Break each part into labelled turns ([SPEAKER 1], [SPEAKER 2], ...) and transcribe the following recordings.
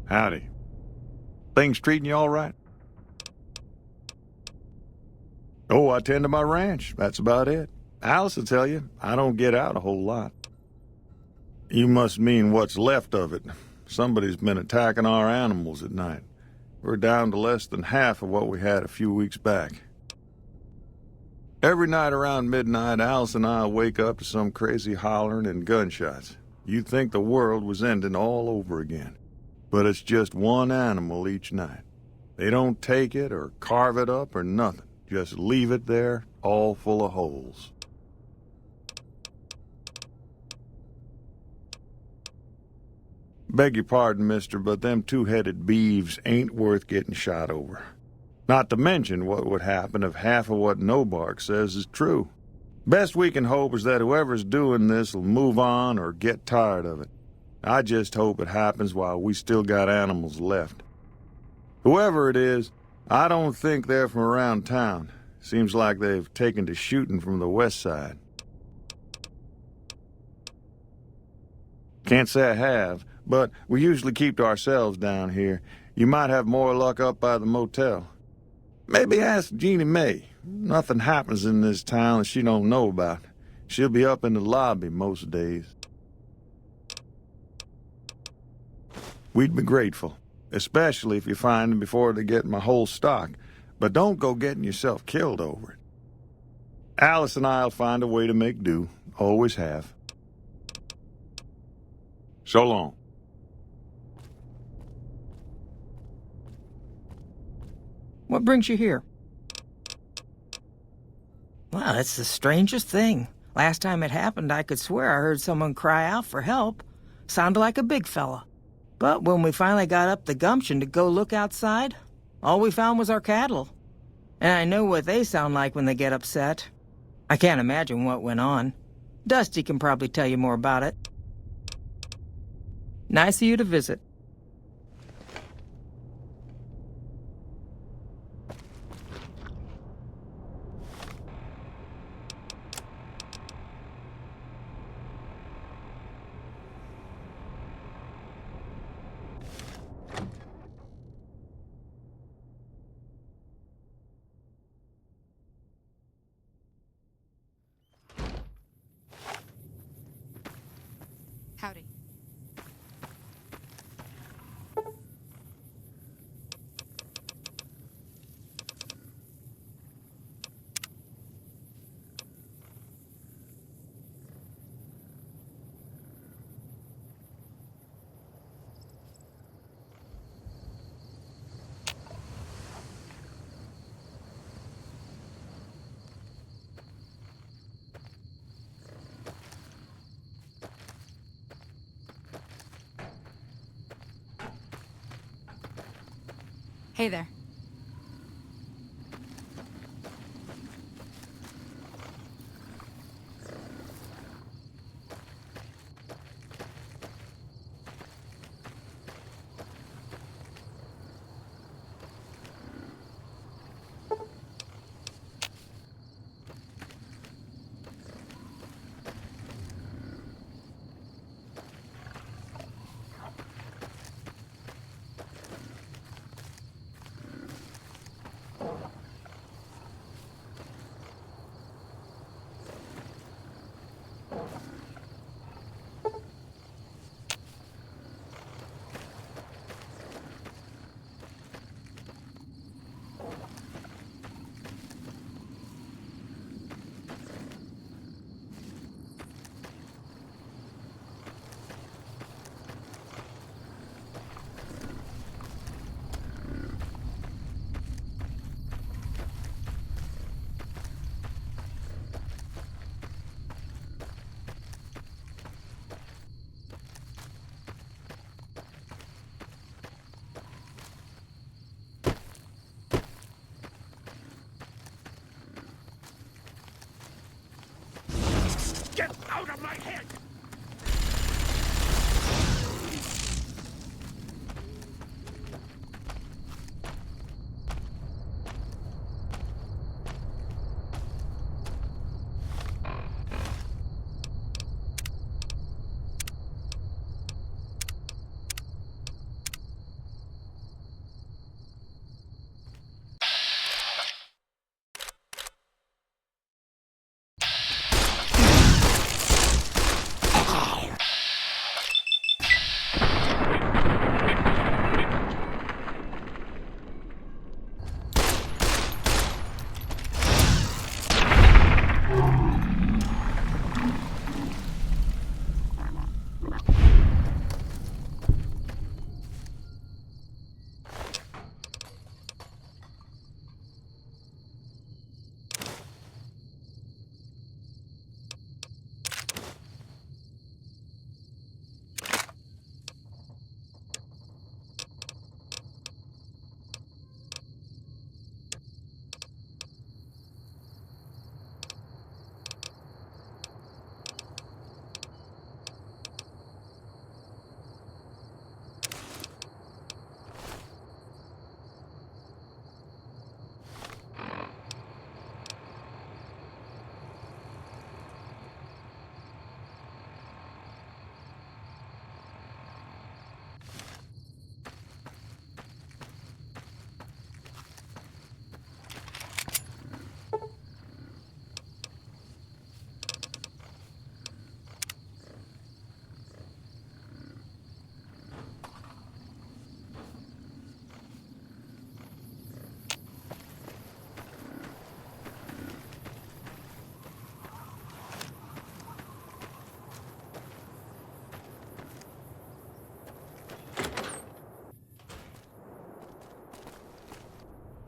[SPEAKER 1] Howdy. Things treating you all right? Oh, I tend to my ranch. That's about it. Alice will tell you, I don't get out a whole lot. You must mean what's left of it. Somebody's been attacking our animals at night. We're down to less than half of what we had a few weeks back. Every night around midnight, Alice and I wake up to some crazy hollering and gunshots. You'd think the world was ending all over again. But it's just one animal each night. They don't take it or carve it up or nothing. Just leave it there, all full of holes. Beg your pardon, mister, but them two-headed beeves ain't worth getting shot over. Not to mention what would happen if half of what Novac says is true. Best we can hope is that whoever's doing this will move on or get tired of it. I just hope it happens while we still got animals left. Whoever it is, I don't think they're from around town. Seems like they've taken to shooting from the west side. Can't say I have, but we usually keep to ourselves down here. You might have more luck up by the motel. Maybe ask Jeannie Mae. Nothing happens in this town that she don't know about. She'll be up in the lobby most days. We'd be grateful, especially if you find them before they get my whole stock, but don't go getting yourself killed over it. Alice and I'll find a way to make do, always have. So long.
[SPEAKER 2] What brings you here? Well, it's the strangest thing. Last time it happened, I could swear I heard someone cry out for help. Sounded like a big fella. But when we finally got up the gumption to go look outside, all we found was our cattle. And I know what they sound like when they get upset. I can't imagine what went on. Dusty can probably tell you more about it. Nice of you to visit.
[SPEAKER 3] Howdy. Hey there.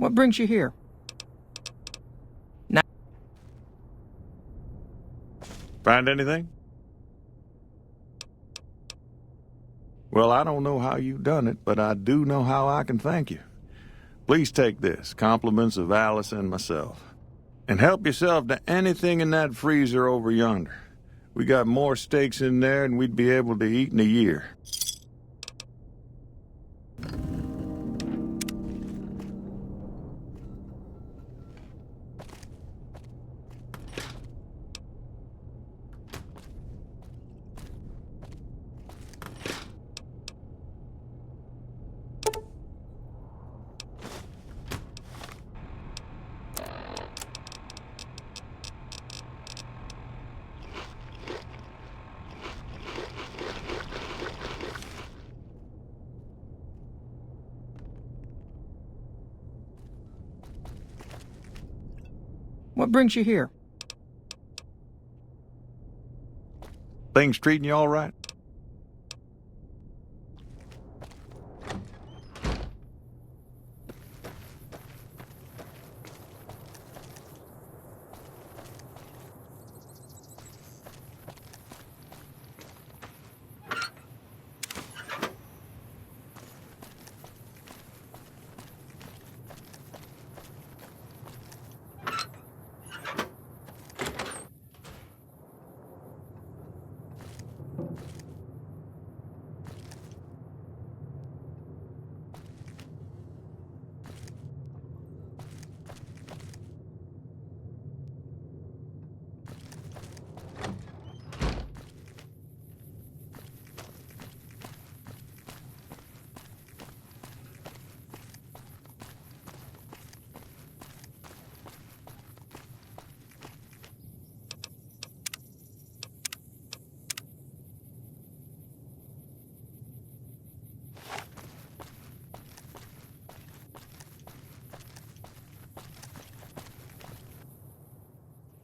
[SPEAKER 2] What brings you here? Now,
[SPEAKER 1] Find anything? Well, I don't know how you've done it, but I do know how I can thank you. Please take this, compliments of Alice and myself. And help yourself to anything in that freezer over yonder. We got more steaks in there than we'd be able to eat in a year.
[SPEAKER 2] what brings you here?
[SPEAKER 1] Things treating you all right?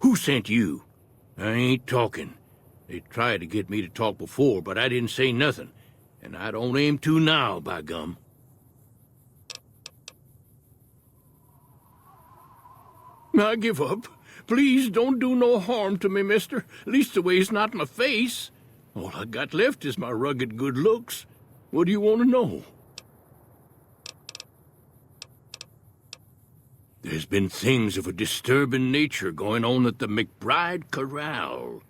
[SPEAKER 4] Who sent you? I ain't talking. They tried to get me to talk before, but I didn't say nothing. And I don't aim to now, by gum. I give up. Please don't do no harm to me, mister. Leastways not my face. All I got left is my rugged good looks. What do you want to know? There's been things of a disturbing nature going on at the McBride Corral.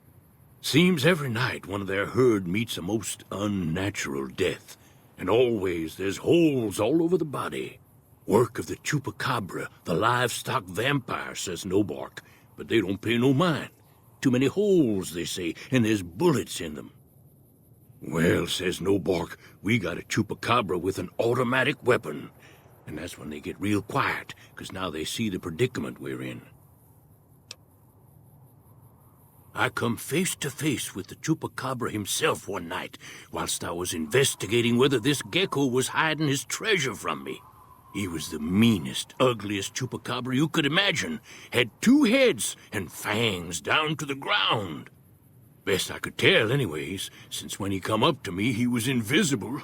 [SPEAKER 4] Seems every night one of their herd meets a most unnatural death, and always there's holes all over the body. Work of the chupacabra, the livestock vampire, says Novac, but they don't pay no mind. Too many holes, they say, and there's bullets in them. Well, says Novac, we got a chupacabra with an automatic weapon. And that's when they get real quiet, 'cause now they see the predicament we're in. I come face to face with the chupacabra himself one night, whilst I was investigating whether this gecko was hiding his treasure from me. He was the meanest, ugliest chupacabra you could imagine. Had 2 heads and fangs down to the ground. Best I could tell anyways, since when he come up to me he was invisible.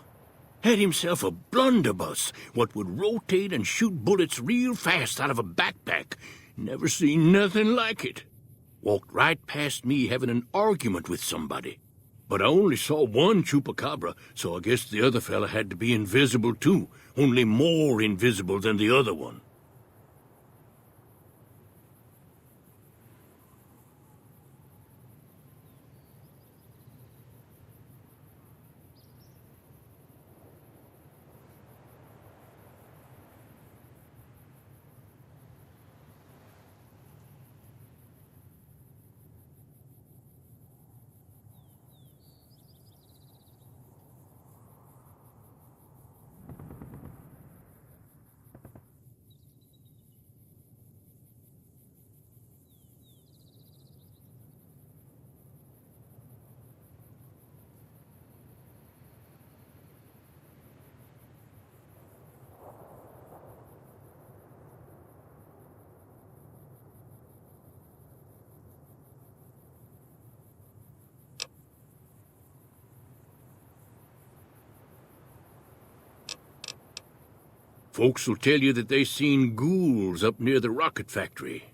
[SPEAKER 4] Had himself a blunderbuss, what would rotate and shoot bullets real fast out of a backpack. Never seen nothing like it. Walked right past me having an argument with somebody. But I only saw one chupacabra, so I guess the other fella had to be invisible too, only more invisible than the other one. Folks will tell you that they seen ghouls up near the rocket factory.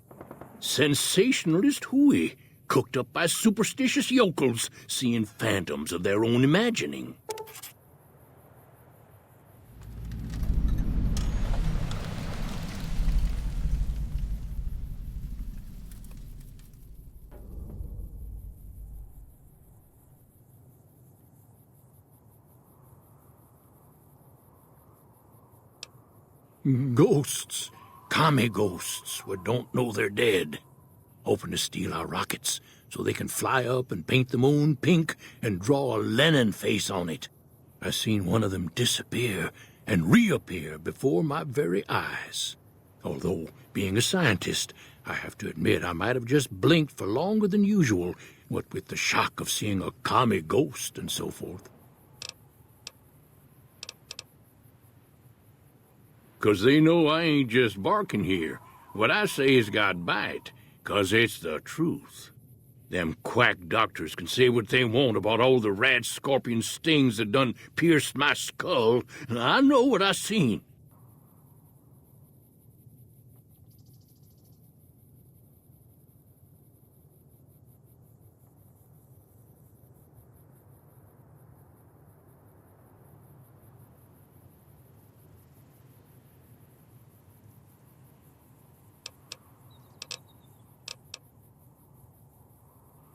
[SPEAKER 4] Sensationalist hooey, cooked up by superstitious yokels, seeing phantoms of their own imagining. Ghosts. Commie ghosts what don't know they're dead. Hoping to steal our rockets so they can fly up and paint the moon pink and draw a Lenin face on it. I seen one of them disappear and reappear before my very eyes. Although, being a scientist, I have to admit I might have just blinked for longer than usual, what with the shock of seeing a commie ghost and so forth. 'Cause they know I ain't just barking here. What I say has got bite, 'cause it's the truth. Them quack doctors can say what they want about all the rat scorpion stings that done pierced my skull. I know what I seen.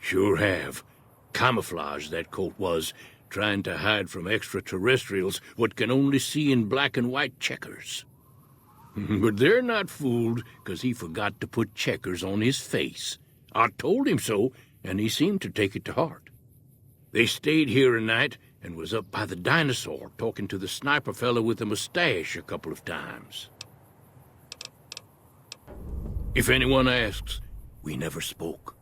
[SPEAKER 4] Sure have. Camouflage, that coat was, trying to hide from extraterrestrials what can only see in black and white checkers. But they're not fooled, 'cause he forgot to put checkers on his face. I told him so, and he seemed to take it to heart. They stayed here a night and was up by the dinosaur talking to the sniper fella with the mustache a couple of times. If anyone asks, we never spoke.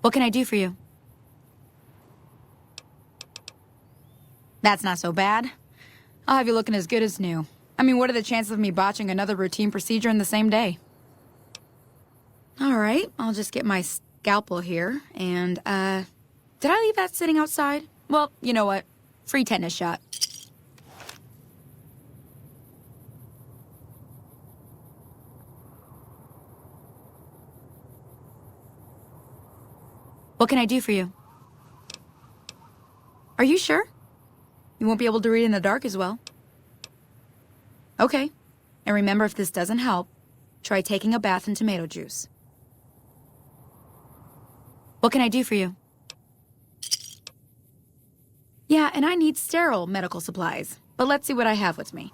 [SPEAKER 3] What can I do for you? That's not so bad. I'll have you looking as good as new. I mean, what are the chances of me botching another routine procedure in the same day? All right, I'll just get my scalpel here, and, did I leave that sitting outside? Well, you know what? Free tetanus shot. What can I do for you? Are you sure? You won't be able to read in the dark as well. Okay. And remember, if this doesn't help, try taking a bath in tomato juice. What can I do for you? Yeah, and I need sterile medical supplies. But let's see what I have with me.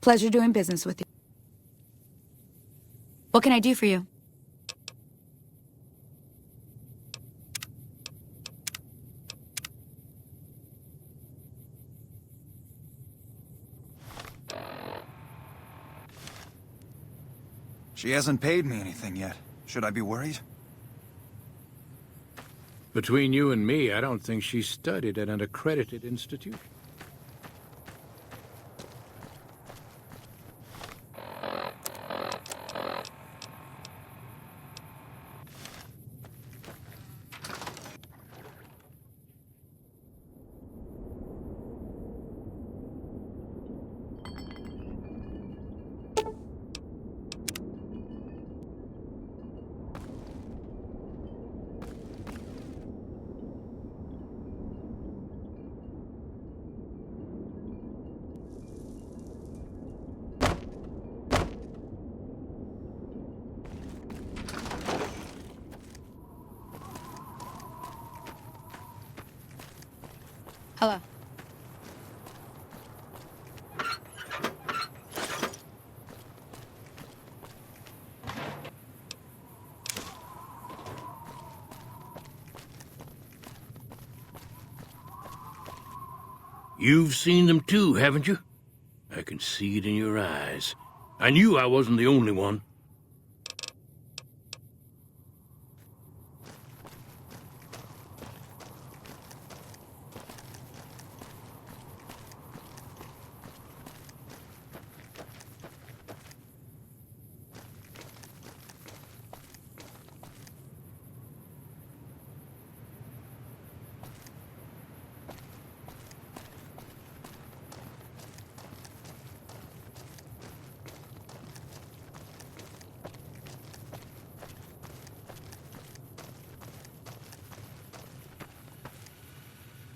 [SPEAKER 3] Pleasure doing business with you. What can I do for you?
[SPEAKER 5] She hasn't paid me anything yet. Should I be worried?
[SPEAKER 4] Between you and me, I don't think she studied at an accredited institution.
[SPEAKER 3] Hello.
[SPEAKER 4] You've seen them too, haven't you? I can see it in your eyes. I knew I wasn't the only one.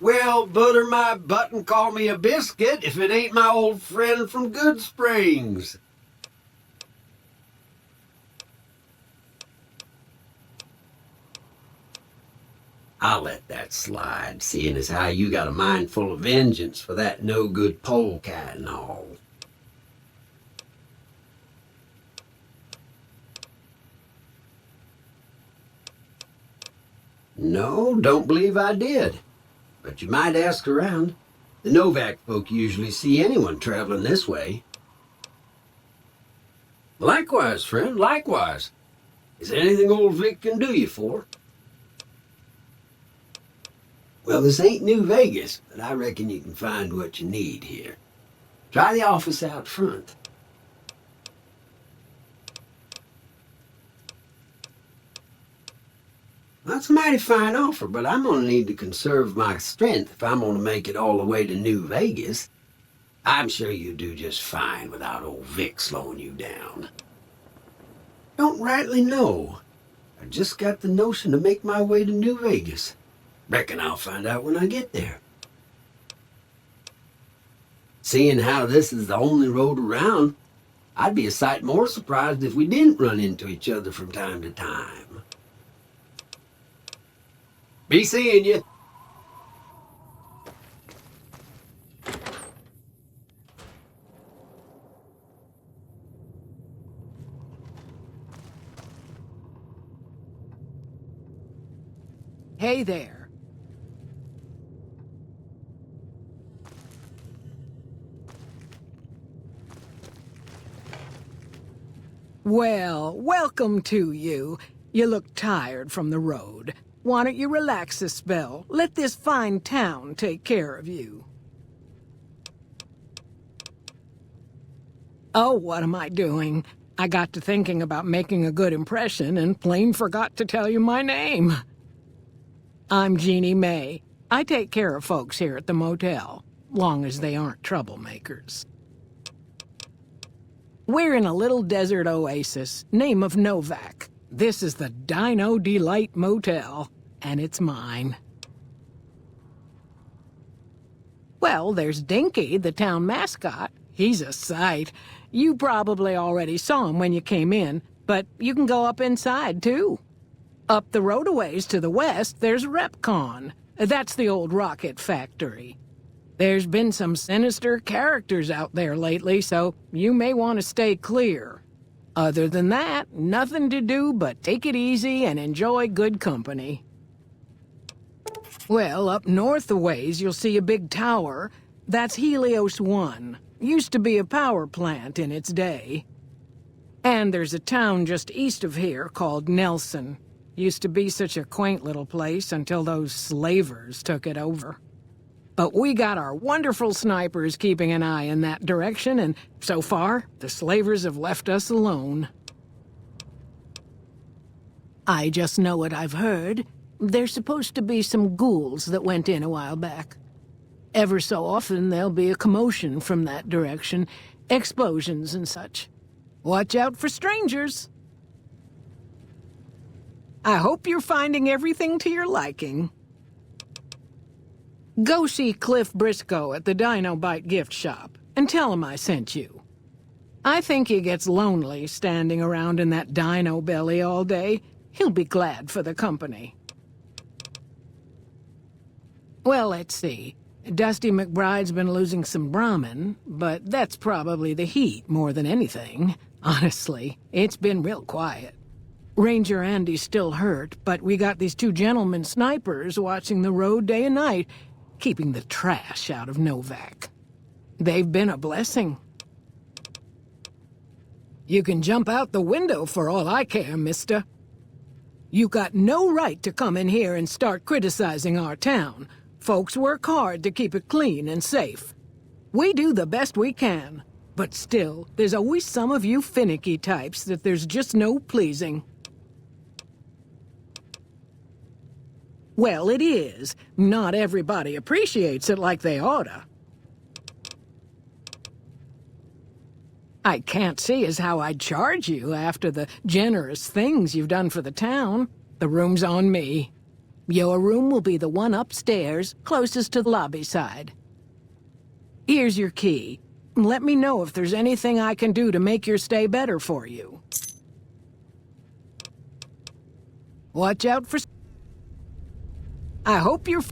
[SPEAKER 6] Well, butter my butt and call me a biscuit if it ain't my old friend from Good Springs. I'll let that slide, seeing as how you got a mind full of vengeance for that no-good polecat and all. No, don't believe I did. But you might ask around. The Novac folk usually see anyone traveling this way. Likewise, friend, likewise. Is there anything old Vic can do you for? Well, this ain't New Vegas, but I reckon you can find what you need here. Try the office out front. That's a mighty fine offer, but I'm going to need to conserve my strength if I'm going to make it all the way to New Vegas. I'm sure you do just fine without old Vic slowing you down. Don't rightly know. I just got the notion to make my way to New Vegas. Reckon I'll find out when I get there. Seeing how this is the only road around, I'd be a sight more surprised if we didn't run into each other from time to time. Be seeing you.
[SPEAKER 7] Hey there. Well, welcome to you. You look tired from the road. Why don't you relax a spell? Let this fine town take care of you. Oh, what am I doing? I got to thinking about making a good impression and plain forgot to tell you my name. I'm Jeannie May. I take care of folks here at the motel, long as they aren't troublemakers. We're in a little desert oasis, name of Novac. This is the Dino Delight Motel, and it's mine. Well, there's Dinky, the town mascot. He's a sight. You probably already saw him when you came in, but you can go up inside, too. Up the road a ways to the west, there's Repcon. That's the old rocket factory. There's been some sinister characters out there lately, so you may want to stay clear. Other than that, nothing to do but take it easy and enjoy good company. Well, up north a ways, you'll see a big tower. That's Helios 1. Used to be a power plant in its day. And there's a town just east of here called Nelson. Used to be such a quaint little place until those slavers took it over. But we got our wonderful snipers keeping an eye in that direction, and so far, the slavers have left us alone. I just know what I've heard. There's supposed to be some ghouls that went in a while back. Ever so often, there'll be a commotion from that direction, explosions and such. Watch out for strangers. I hope you're finding everything to your liking. Go see Cliff Briscoe at the Dino Bite gift shop, and tell him I sent you. I think he gets lonely standing around in that dino belly all day. He'll be glad for the company. Well, let's see. Dusty McBride's been losing some brahmin, but that's probably the heat more than anything. Honestly, it's been real quiet. Ranger Andy's still hurt, but we got these two gentlemen snipers watching the road day and night, keeping the trash out of Novac. They've been a blessing. You can jump out the window for all I care, mister. You got no right to come in here and start criticizing our town. Folks work hard to keep it clean and safe. We do the best we can, but still, there's always some of you finicky types that there's just no pleasing. Well, it is. Not everybody appreciates it like they oughta. I can't see as how I'd charge you after the generous things you've done for the town. The room's on me. Your room will be the one upstairs, closest to the lobby side. Here's your key. Let me know if there's anything I can do to make your stay better for you. Watch out for... I hope you're...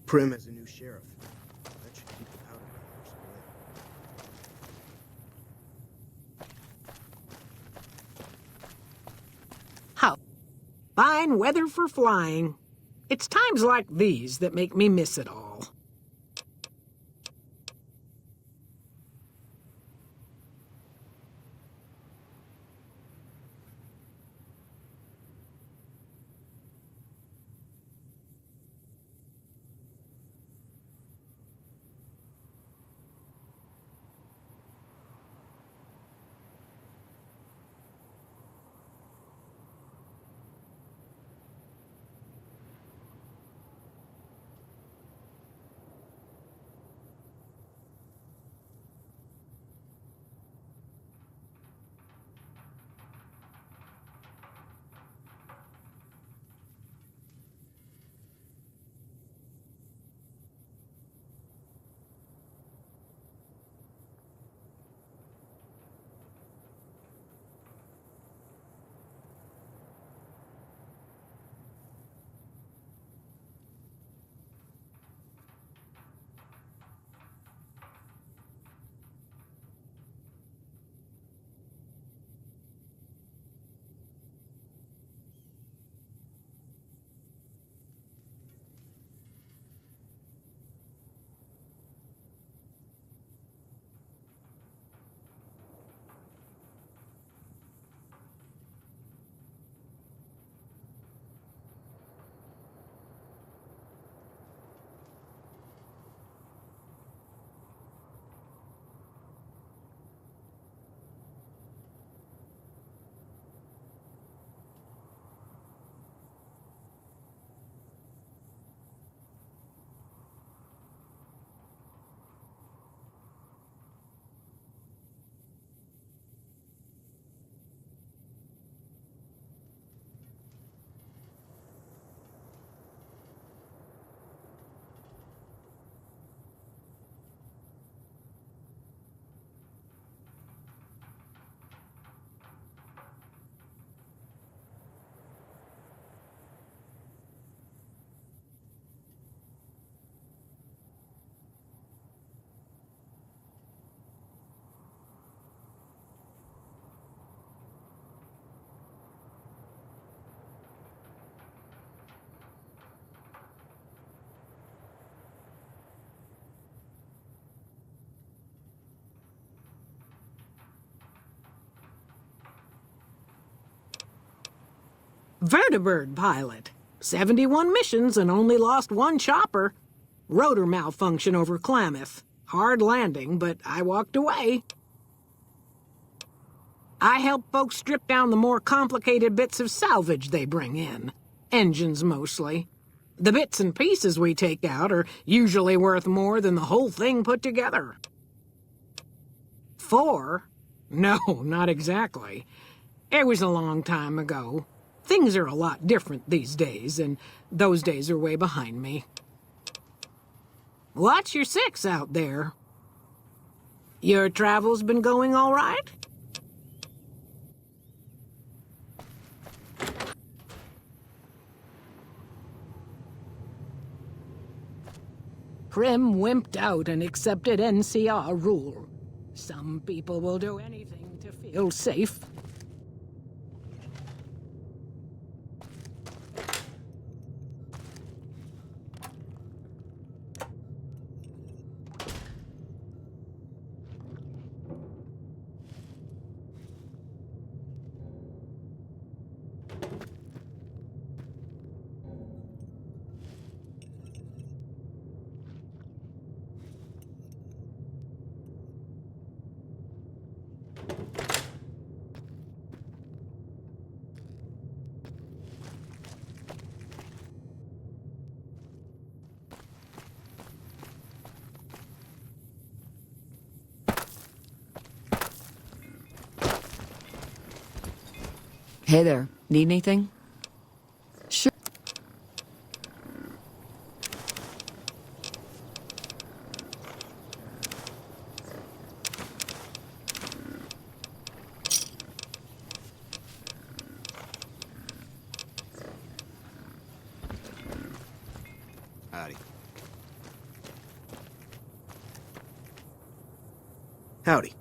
[SPEAKER 8] Prim has a new sheriff. That should keep the powder away.
[SPEAKER 7] How fine weather for flying. It's times like these that make me miss it all. Vertibird pilot. 71 missions and only lost one chopper. Rotor malfunction over Klamath. Hard landing, but I walked away. I help folks strip down the more complicated bits of salvage they bring in. Engines, mostly. The bits and pieces we take out are usually worth more than the whole thing put together. 4? No, not exactly. It was a long time ago. Things are a lot different these days, and those days are way behind me. What's your 6 out there? Your travels been going all right? Prim wimped out and accepted NCR rule. Some people will do anything to feel safe.
[SPEAKER 9] Hey there, need anything? Sure.
[SPEAKER 8] Howdy. Howdy.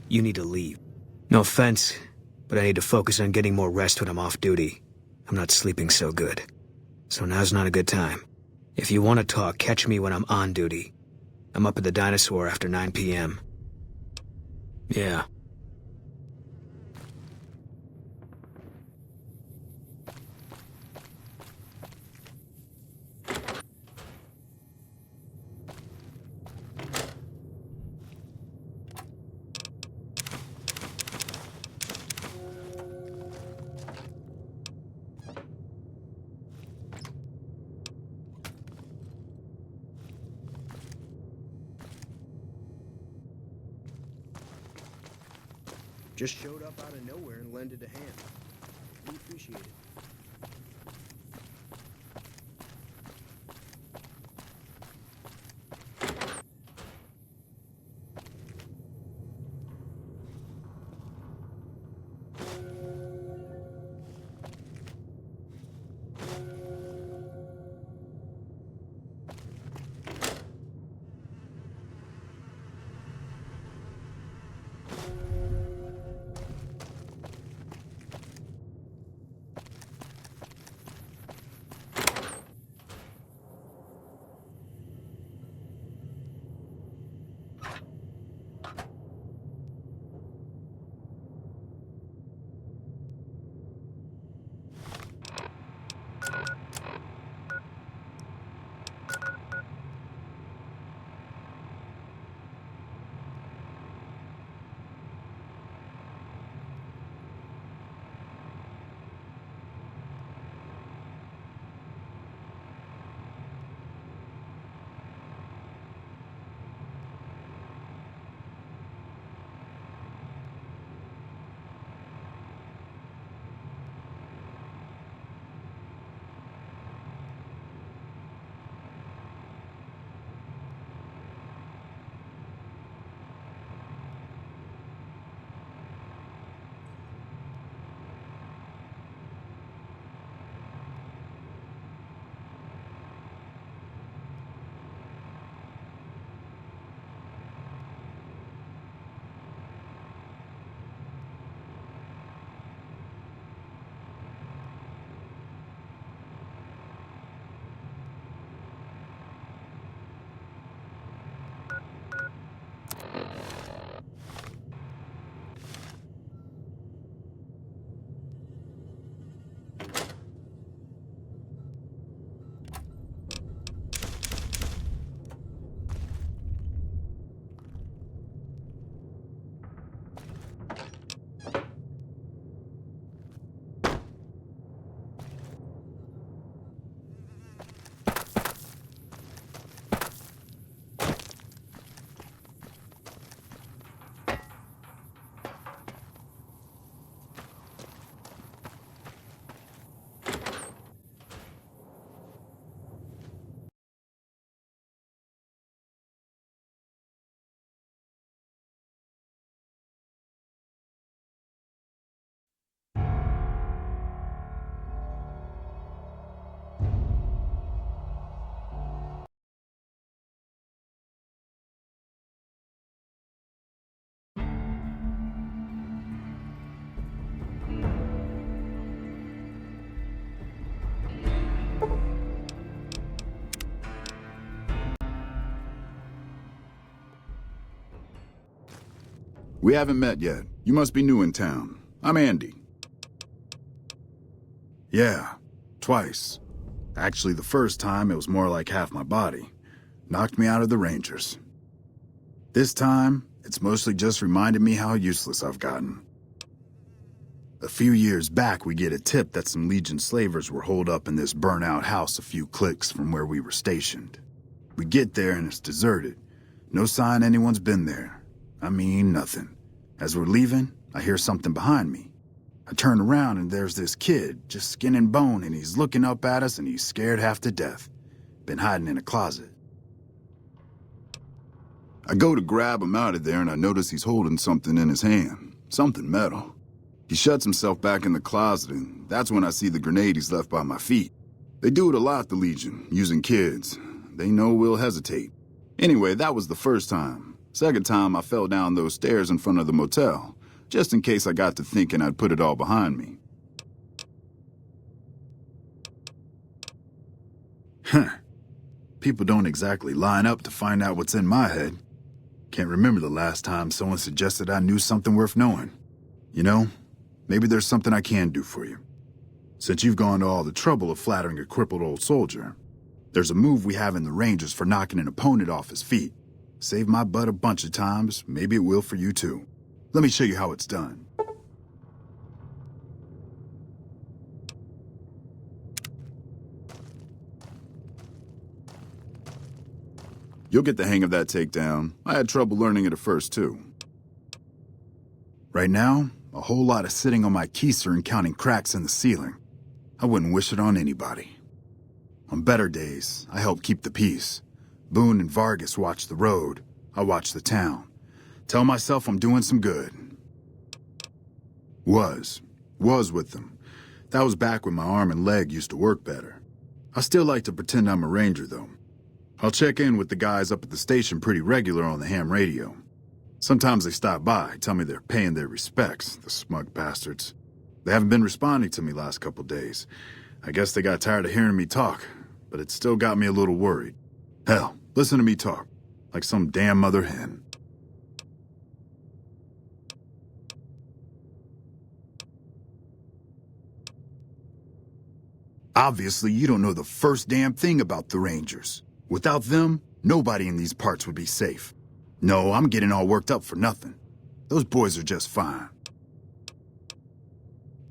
[SPEAKER 8] You need to leave. No offense, but I need to focus on getting more rest when I'm off duty. I'm not sleeping so good. So now's not a good time. If you want to talk, catch me when I'm on duty. I'm up at the Dinosaur after 9 p.m. Yeah. Just showed up out of nowhere and lended a hand. We appreciate it.
[SPEAKER 10] We haven't met yet. You must be new in town. I'm Andy. Yeah, twice. Actually, the first time it was more like half my body. Knocked me out of the Rangers. This time, it's mostly just reminded me how useless I've gotten. A few years back, we get a tip that some Legion slavers were holed up in this burnt-out house a few clicks from where we were stationed. We get there and it's deserted. No sign anyone's been there. I mean, nothing. As we're leaving, I hear something behind me. I turn around and there's this kid, just skin and bone, and he's looking up at us and he's scared half to death. Been hiding in a closet. I go to grab him out of there and I notice he's holding something in his hand. Something metal. He shuts himself back in the closet, and that's when I see the grenade he's left by my feet. They do it a lot, the Legion, using kids. They know we'll hesitate. Anyway, that was the first time. Second time, I fell down those stairs in front of the motel, just in case I got to thinking I'd put it all behind me. Huh. People don't exactly line up to find out what's in my head. Can't remember the last time someone suggested I knew something worth knowing. You know, maybe there's something I can do for you. Since you've gone to all the trouble of flattering a crippled old soldier, there's a move we have in the Rangers for knocking an opponent off his feet. Saved my butt a bunch of times, maybe it will for you too. Let me show you how it's done. You'll get the hang of that takedown. I had trouble learning it at first too. Right now, a whole lot of sitting on my keister and counting cracks in the ceiling. I wouldn't wish it on anybody. On better days, I help keep the peace. Boone and Vargas watch the road. I watch the town. Tell myself I'm doing some good. Was with them. That was back when my arm and leg used to work better. I still like to pretend I'm a ranger, though. I'll check in with the guys up at the station pretty regular on the ham radio. Sometimes they stop by, tell me they're paying their respects, the smug bastards. They haven't been responding to me last couple days. I guess they got tired of hearing me talk, but it still got me a little worried. Hell, listen to me talk, like some damn mother hen. Obviously, you don't know the first damn thing about the Rangers. Without them, nobody in these parts would be safe. No, I'm getting all worked up for nothing. Those boys are just fine.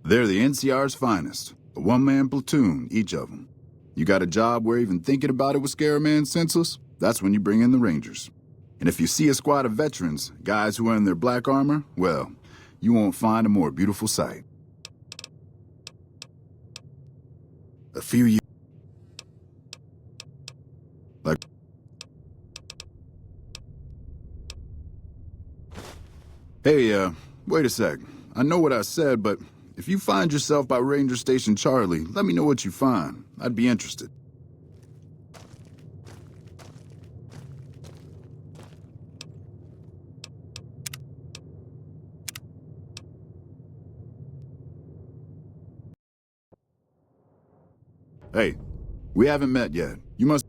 [SPEAKER 10] They're the NCR's finest. A one-man platoon, each of them. You got a job where even thinking about it would scare a man senseless? That's when you bring in the Rangers. And if you see a squad of veterans, guys who are in their black armor, well, you won't find a more beautiful sight. A few years... Like... Hey, wait a sec. I know what I said, but if you find yourself by Ranger Station Charlie, let me know what you find. I'd be interested. Hey, we haven't met yet. You must...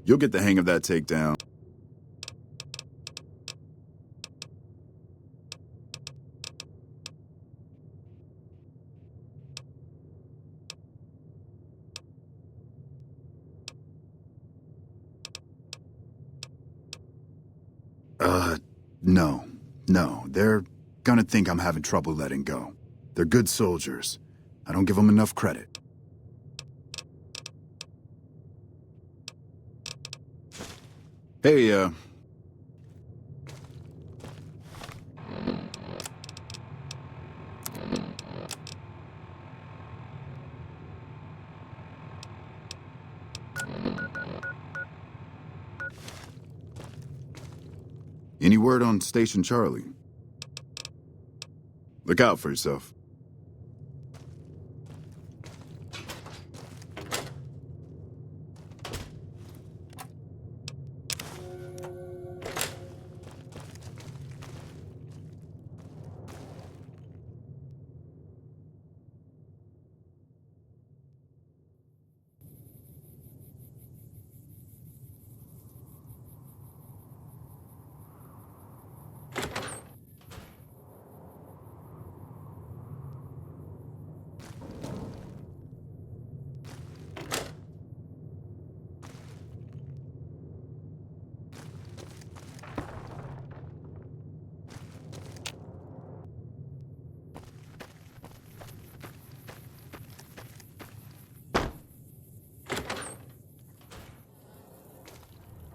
[SPEAKER 10] You'll get the hang of that takedown. No. They're gonna think I'm having trouble letting go. They're good soldiers. I don't give them enough credit. Hey, any word on Station Charlie? Look out for yourself.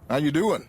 [SPEAKER 11] How you doing?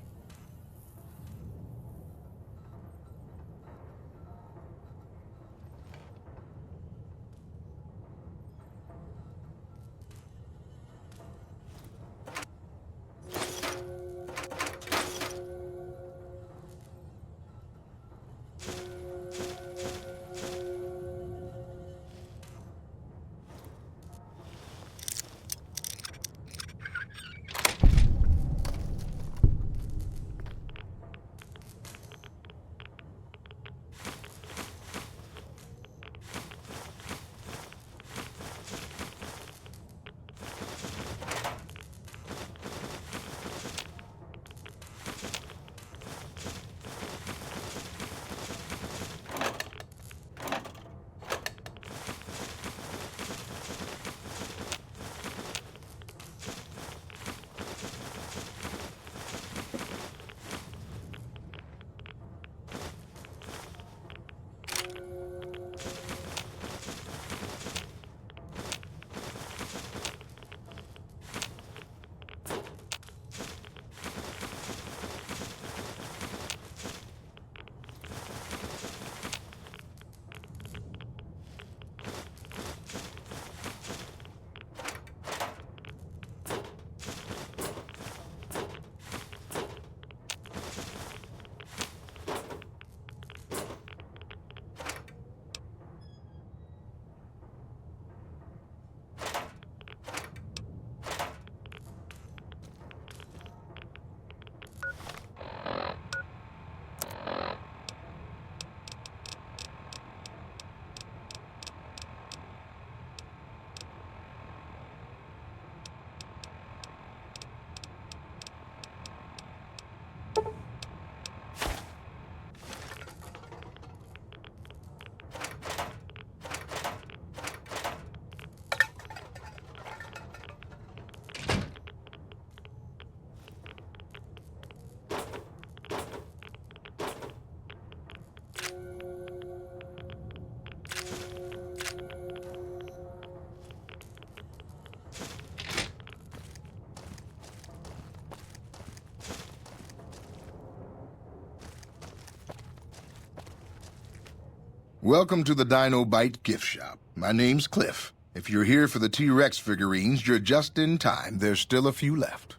[SPEAKER 11] Welcome to the Dino Bite gift shop. My name's Cliff. If you're here for the T-Rex figurines, you're just in time. There's still a few left.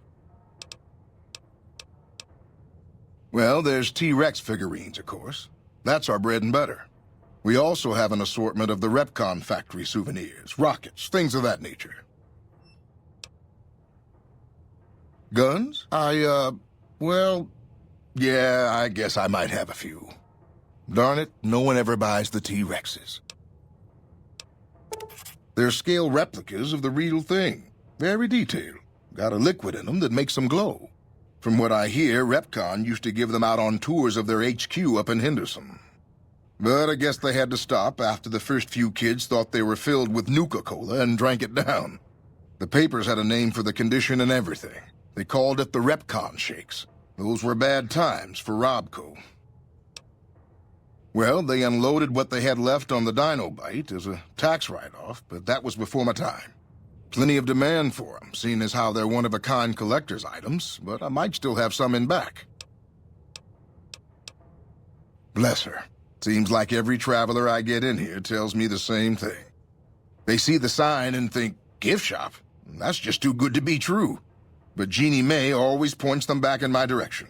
[SPEAKER 11] Well, there's T-Rex figurines, of course. That's our bread and butter. We also have an assortment of the Repcon factory souvenirs, rockets, things of that nature. Guns? Well, yeah, I guess I might have a few. Darn it, no one ever buys the T-Rexes. They're scale replicas of the real thing. Very detailed. Got a liquid in them that makes them glow. From what I hear, Repcon used to give them out on tours of their HQ up in Henderson. But I guess they had to stop after the first few kids thought they were filled with Nuka-Cola and drank it down. The papers had a name for the condition and everything. They called it the Repcon Shakes. Those were bad times for Robco. Well, they unloaded what they had left on the Dino Bite as a tax write-off, but that was before my time. Plenty of demand for them, seeing as how they're one-of-a-kind collector's items, but I might still have some in back. Bless her. Seems like every traveler I get in here tells me the same thing. They see the sign and think, gift shop? That's just too good to be true. But Jeannie May always points them back in my direction.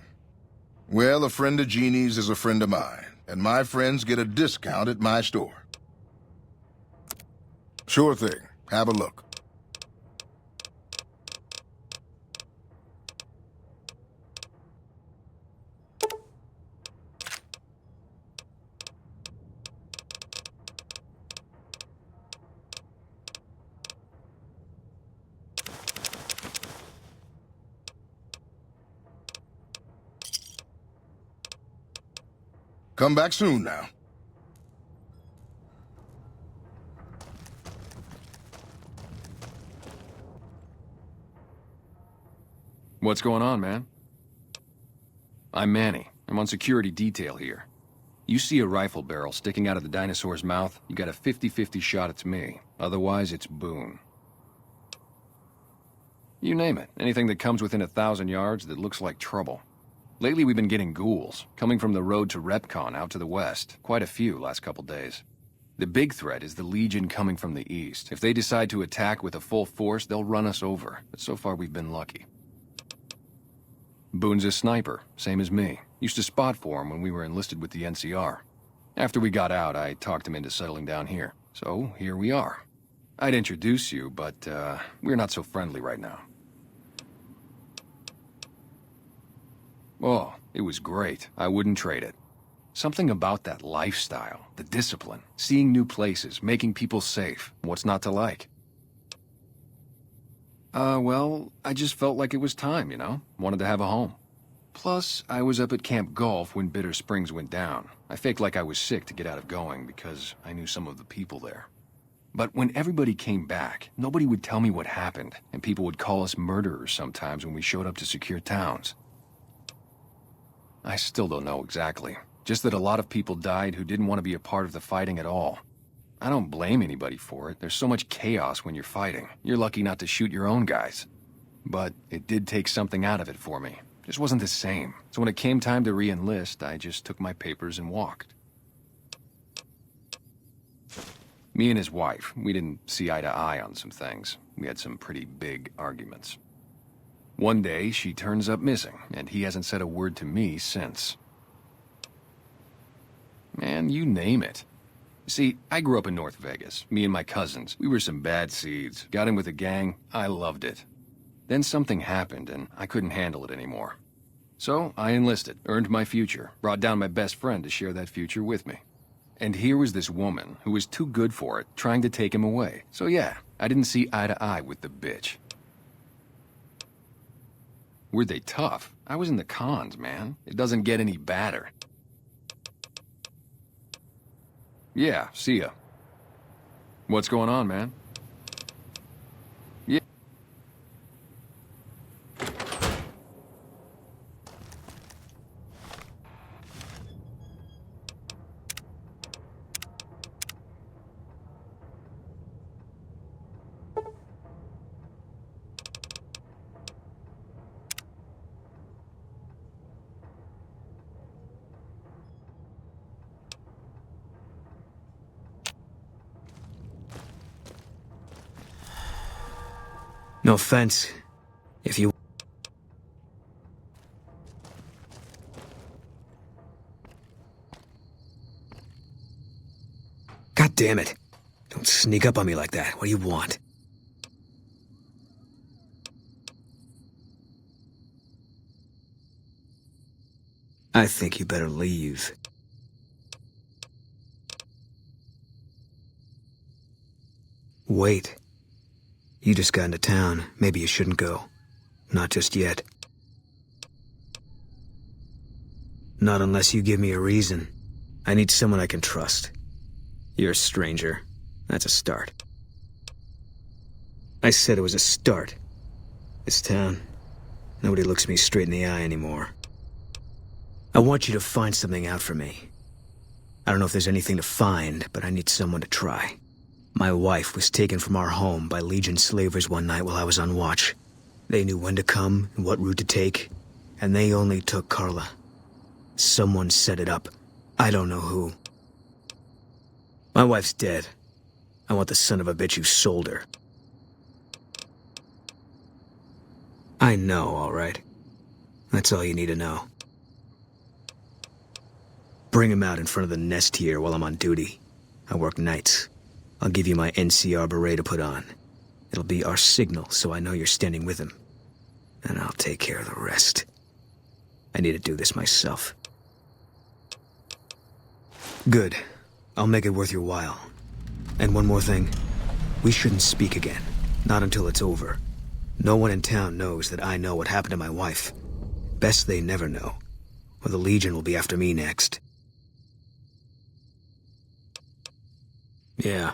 [SPEAKER 11] Well, a friend of Jeannie's is a friend of mine. And my friends get a discount at my store. Sure thing. Have a look. Come back soon now.
[SPEAKER 12] What's going on, man? I'm Manny. I'm on security detail here. You see a rifle barrel sticking out of the dinosaur's mouth, you got a 50-50 shot it's me. Otherwise, it's Boone. You name it. Anything that comes within 1,000 yards that looks like trouble. Lately we've been getting ghouls, coming from the road to Repcon out to the west. Quite a few last couple days. The big threat is the Legion coming from the east. If they decide to attack with a full force, they'll run us over. But so far we've been lucky. Boone's a sniper, same as me. Used to spot for him when we were enlisted with the NCR. After we got out, I talked him into settling down here. So, here we are. I'd introduce you, but, we're not so friendly right now. Oh, it was great. I wouldn't trade it. Something about that lifestyle, the discipline, seeing new places, making people safe. What's not to like? Well, I just felt like it was time, you know? Wanted to have a home. Plus, I was up at Camp Golf when Bitter Springs went down. I faked like I was sick to get out of going because I knew some of the people there. But when everybody came back, nobody would tell me what happened, and people would call us murderers sometimes when we showed up to secure towns. I still don't know exactly. Just that a lot of people died who didn't want to be a part of the fighting at all. I don't blame anybody for it. There's so much chaos when you're fighting. You're lucky not to shoot your own guys. But it did take something out of it for me. Just wasn't the same. So when it came time to re-enlist, I just took my papers and walked. Me and his wife, we didn't see eye to eye on some things. We had some pretty big arguments. One day, she turns up missing, and he hasn't said a word to me since. Man, you name it. See, I grew up in North Vegas, me and my cousins. We were some bad seeds. Got in with a gang, I loved it. Then something happened, and I couldn't handle it anymore. So, I enlisted, earned my future, brought down my best friend to share that future with me. And here was this woman, who was too good for it, trying to take him away. So yeah, I didn't see eye to eye with the bitch. Were they tough? I was in the cons, man. It doesn't get any badder. Yeah, see ya. What's going on, man? Yeah.
[SPEAKER 8] No offense. If you... God damn it. Don't sneak up on me like that. What do you want? I think you better leave. Wait. You just got into town. Maybe you shouldn't go. Not just yet. Not unless you give me a reason. I need someone I can trust. You're a stranger. That's a start. I said it was a start. This town, nobody looks me straight in the eye anymore. I want you to find something out for me. I don't know if there's anything to find, but I need someone to try. My wife was taken from our home by Legion slavers one night while I was on watch. They knew when to come and what route to take, and they only took Carla. Someone set it up. I don't know who. My wife's dead. I want the son of a bitch who sold her. I know, all right. That's all you need to know. Bring him out in front of the nest here while I'm on duty. I work nights. I'll give you my NCR beret to put on. It'll be our signal so I know you're standing with him. And I'll take care of the rest. I need to do this myself. Good. I'll make it worth your while. And one more thing. We shouldn't speak again. Not until it's over. No one in town knows that I know what happened to my wife. Best they never know. Or the Legion will be after me next. Yeah.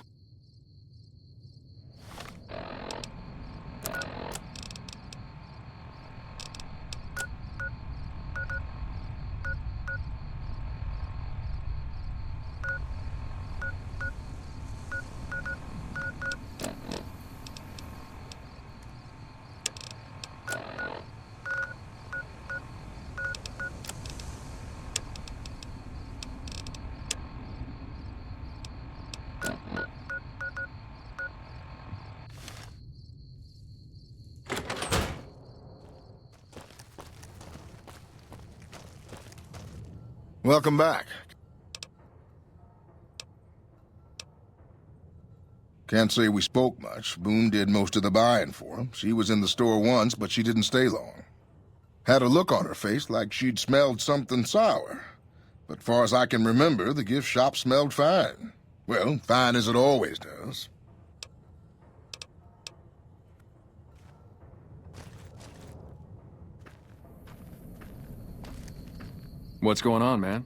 [SPEAKER 11] Welcome back. Can't say we spoke much. Boone did most of the buying for him. She was in the store once, but she didn't stay long. Had a look on her face like she'd smelled something sour. But far as I can remember, the gift shop smelled fine. Well, fine as it always does.
[SPEAKER 12] What's going on, man?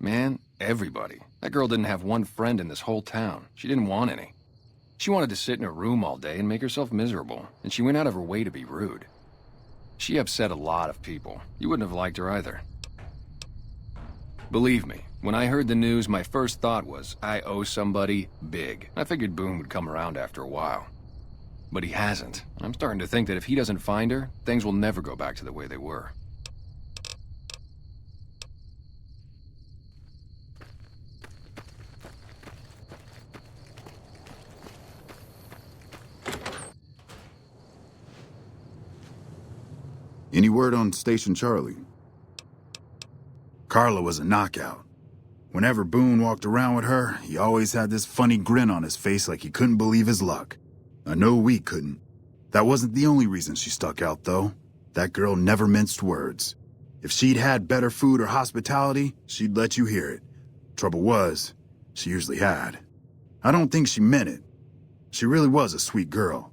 [SPEAKER 12] Man, everybody. That girl didn't have one friend in this whole town. She didn't want any. She wanted to sit in her room all day and make herself miserable, and she went out of her way to be rude. She upset a lot of people. You wouldn't have liked her either. Believe me, when I heard the news, my first thought was, I owe somebody big. I figured Boone would come around after a while. But he hasn't, and I'm starting to think that if he doesn't find her, things will never go back to the way they were.
[SPEAKER 10] Any word on Station Charlie? Carla was a knockout. Whenever Boone walked around with her, he always had this funny grin on his face like he couldn't believe his luck. I know we couldn't. That wasn't the only reason she stuck out, though. That girl never minced words. If she'd had better food or hospitality, she'd let you hear it. Trouble was, she usually had. I don't think she meant it. She really was a sweet girl.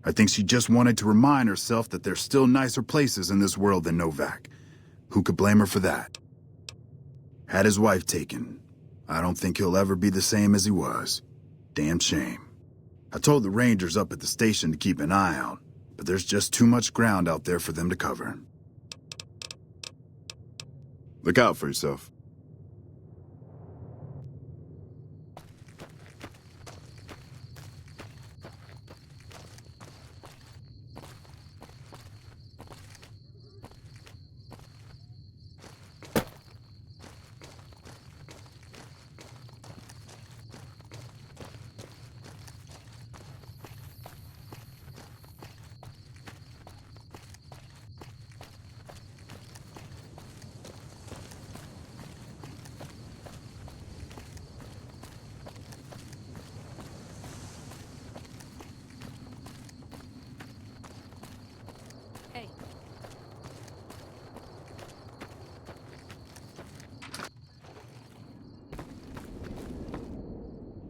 [SPEAKER 10] I think she just wanted to remind herself that there's still nicer places in this world than Novac. Who could blame her for that? Had his wife taken. I don't think he'll ever be the same as he was. Damn shame. I told the rangers up at the station to keep an eye out, but there's just too much ground out there for them to cover. Look out for yourself.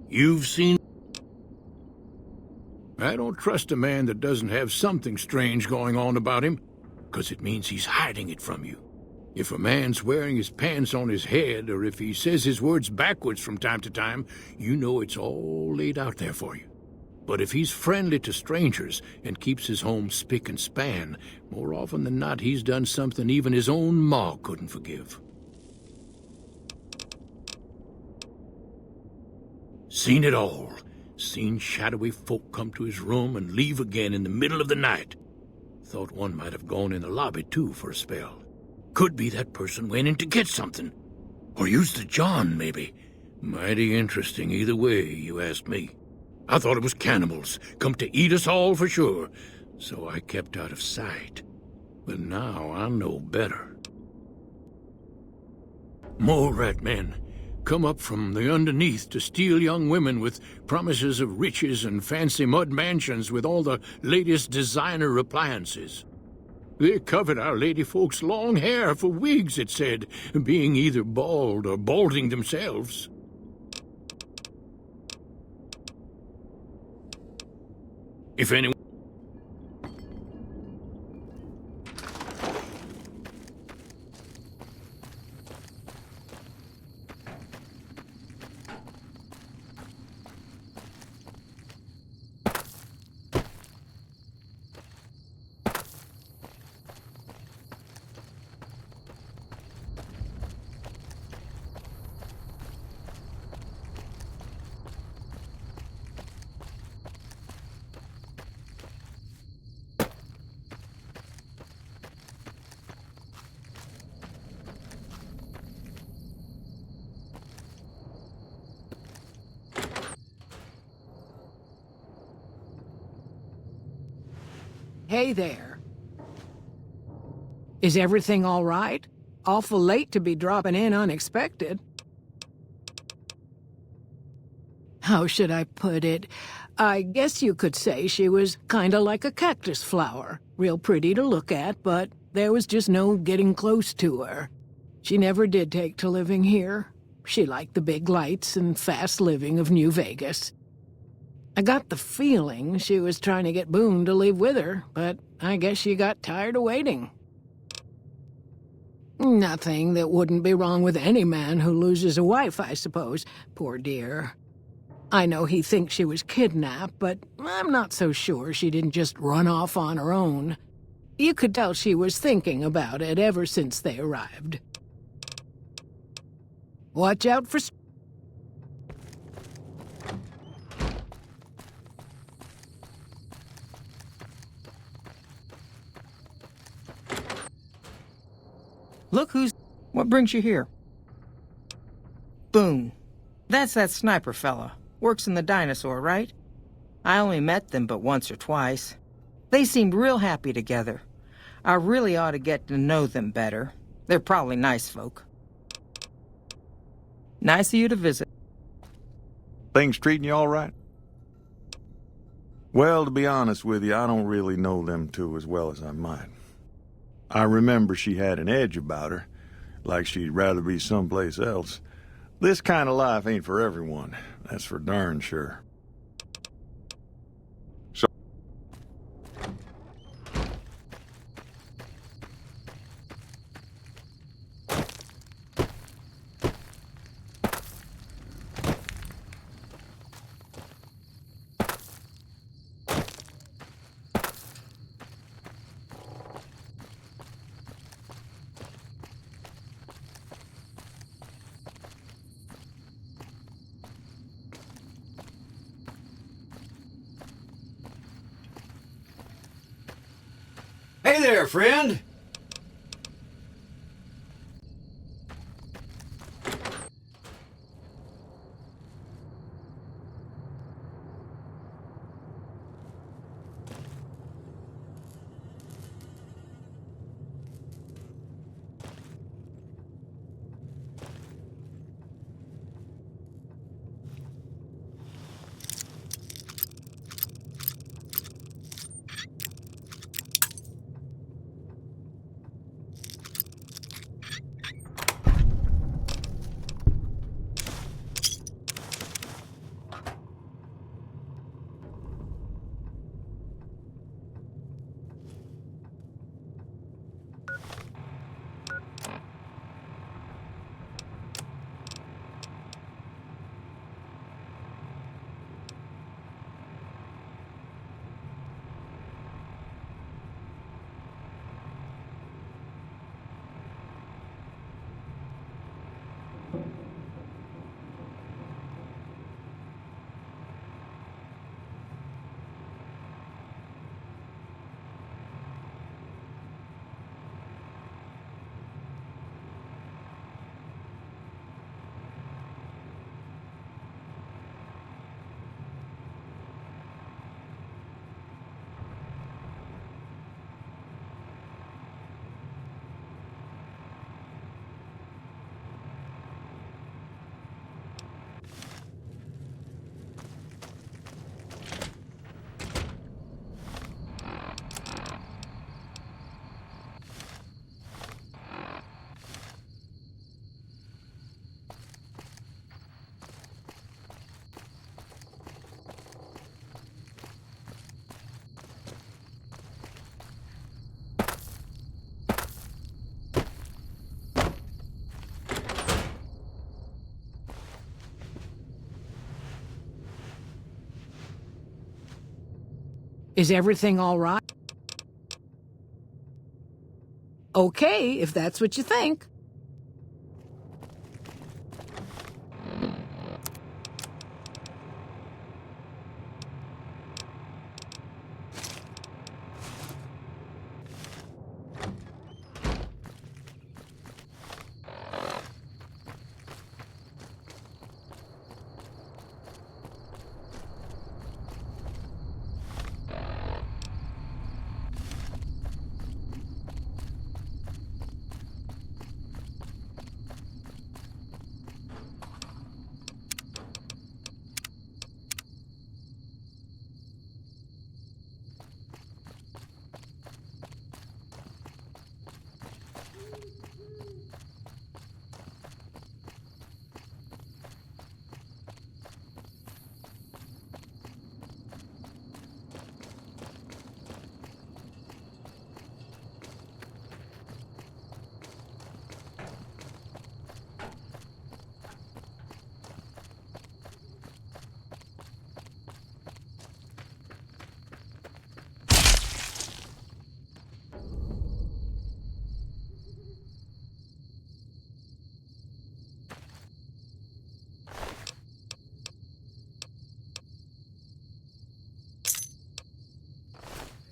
[SPEAKER 4] You've seen... I don't trust a man that doesn't have something strange going on about him, because it means he's hiding it from you. If a man's wearing his pants on his head, or if he says his words backwards from time to time, you know it's all laid out there for you. But if he's friendly to strangers and keeps his home spick and span, more often than not he's done something even his own ma couldn't forgive. Seen it all. Seen shadowy folk come to his room and leave again in the middle of the night. Thought one might have gone in the lobby, too, for a spell. Could be that person went in to get something. Or used the John, maybe. Mighty interesting either way, you ask me. I thought it was cannibals, come to eat us all for sure. So I kept out of sight. But now I know better. Mole rat men. Come up from the underneath to steal young women with promises of riches and fancy mud mansions with all the latest designer appliances. They covered our lady folks' long hair for wigs, it said, being either bald or balding themselves. If anyone...
[SPEAKER 7] Hey there. Is everything all right? Awful late to be dropping in unexpected. How should I put it? I guess you could say she was kinda like a cactus flower. Real pretty to look at, but there was just no getting close to her. She never did take to living here. She liked the big lights and fast living of New Vegas. I got the feeling she was trying to get Boone to leave with her, but I guess she got tired of waiting. Nothing that wouldn't be wrong with any man who loses a wife, I suppose. Poor dear. I know he thinks she was kidnapped, but I'm not so sure she didn't just run off on her own. You could tell she was thinking about it ever since they arrived. Watch out for...
[SPEAKER 2] Look who's... What brings you here? Boone. That's that sniper fella. Works in the dinosaur, right? I only met them but once or twice. They seemed real happy together. I really ought to get to know them better. They're probably nice folk. Nice of you to visit.
[SPEAKER 1] Things treating you all right? Well, to be honest with you, I don't really know them two as well as I might. I remember she had an edge about her, like she'd rather be someplace else. This kind of life ain't for everyone, that's for darn sure.
[SPEAKER 6] Hey there, friend.
[SPEAKER 7] Is everything all right? Okay, if that's what you think.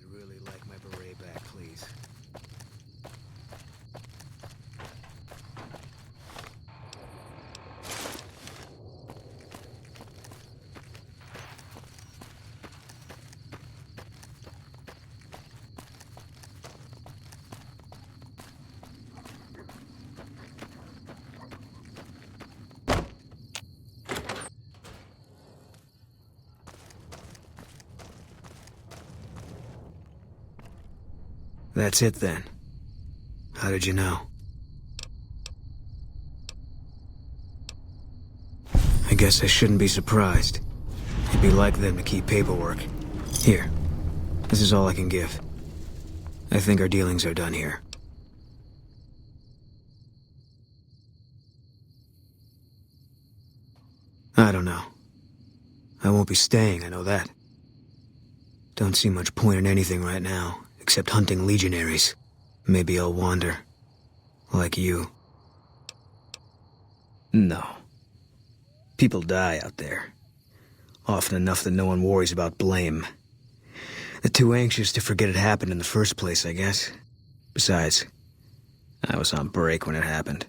[SPEAKER 8] I'd really like my beret back, please. That's it then. How did you know? I guess I shouldn't be surprised. It'd be like them to keep paperwork. Here. This is all I can give. I think our dealings are done here. I don't know. I won't be staying, I know that. Don't see much point in anything right now, except hunting legionaries. Maybe I'll wander. Like you. No. People die out there. Often enough that no one worries about blame. They're too anxious to forget it happened in the first place, I guess. Besides, I was on break when it happened.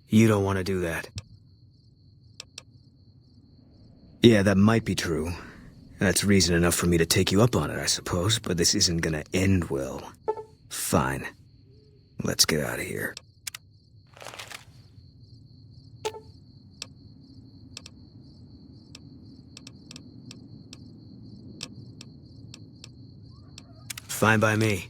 [SPEAKER 8] You don't want to do that. Yeah, that might be true. That's reason enough for me to take you up on it, I suppose, but this isn't gonna end well. Fine. Let's get out of here. Fine by me.